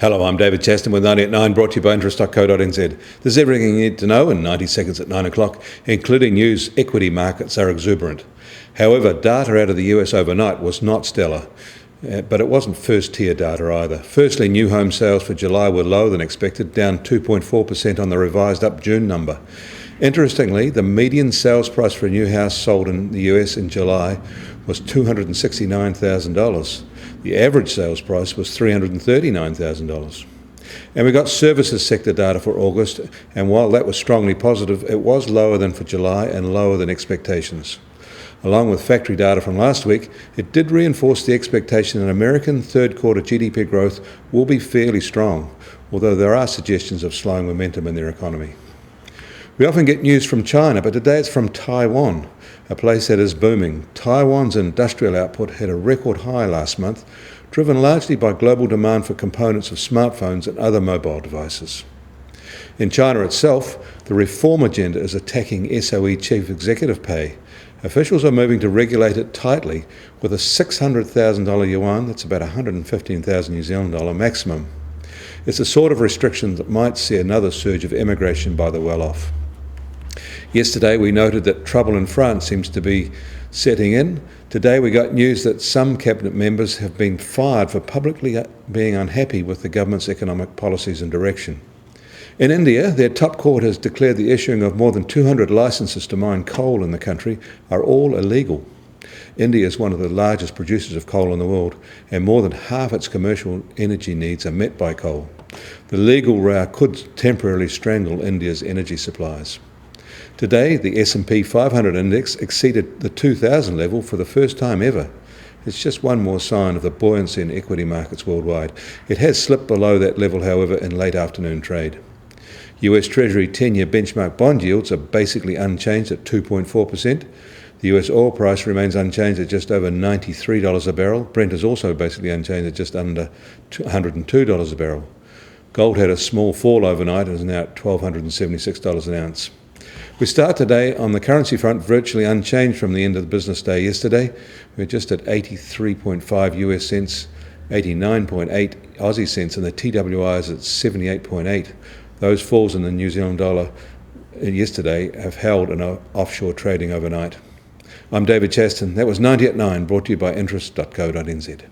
Hello, I'm David Chaston with 90 at 9, brought to you by interest.co.nz. This is everything you need to know in 90 seconds at 9 o'clock, including news. Equity markets are exuberant. However, data out of the US overnight was not stellar, but it wasn't first-tier data either. Firstly, new home sales for July were lower than expected, down 2.4% on the revised up June number. Interestingly, the median sales price for a new house sold in the US in July was $269,000. The average sales price was $339,000. And we got services sector data for August, and while that was strongly positive, it was lower than for July and lower than expectations. Along with factory data from last week, it did reinforce the expectation that American third quarter GDP growth will be fairly strong, although there are suggestions of slowing momentum in their economy. We often get news from China, but today it's from Taiwan, a place that is booming. Taiwan's industrial output hit a record high last month, driven largely by global demand for components of smartphones and other mobile devices. In China itself, the reform agenda is attacking SOE chief executive pay. Officials are moving to regulate it tightly with a $600,000 yuan, that's about 115,000 New Zealand dollar maximum. It's the sort of restriction that might see another surge of immigration by the well-off. Yesterday we noted that trouble in France seems to be setting in. Today we got news that some cabinet members have been fired for publicly being unhappy with the government's economic policies and direction. In India, their top court has declared the issuing of more than 200 licenses to mine coal in the country are all illegal. India is one of the largest producers of coal in the world, and more than half its commercial energy needs are met by coal. The legal row could temporarily strangle India's energy supplies. Today, the S&P500 index exceeded the 2,000 level for the first time ever. It's just one more sign of the buoyancy in equity markets worldwide. It has slipped below that level, however, in late afternoon trade. US Treasury 10-year benchmark bond yields are basically unchanged at 2.4%. The US oil price remains unchanged at just over $93 a barrel. Brent is also basically unchanged at just under $102 a barrel. Gold had a small fall overnight and is now at $1,276 an ounce. We start today on the currency front virtually unchanged from the end of the business day yesterday. We're just at 83.5 US cents, 89.8 Aussie cents, and the TWI is at 78.8. Those falls in the New Zealand dollar yesterday have held in offshore trading overnight. I'm David Chaston. That was 90 at 9, brought to you by interest.co.nz.